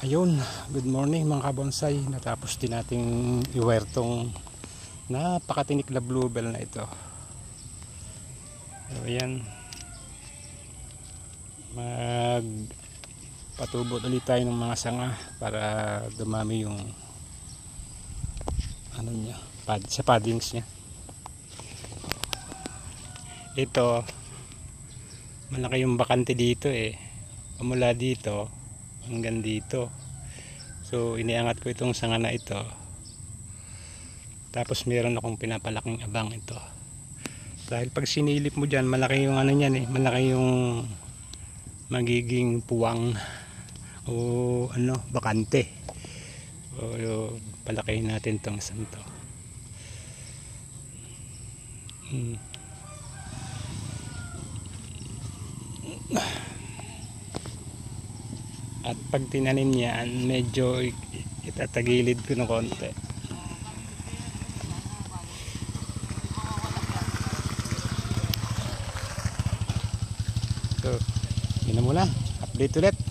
Ayun, good morning mga kabonsay. Natapos din nating i-wire tong napakatinik na bluebell na ito. So ayan, magpatubot ulit tayo ng mga sanga para dumami yung ano niya, sa paddings niya. Ito, malaki yung bakante dito mula dito hanggang dito. So iniangat ko itong sanga na ito. Tapos meron akong pinapalaking abang ito. Dahil pag sinilip mo dyan, malaki yung ano niyan malaki yung magiging puwang o ano, bakante. O palakihin natin itong isang to. At pag tinanim yan, medyo itatagilid ko ng konti. So, yun na muna. Update ulit.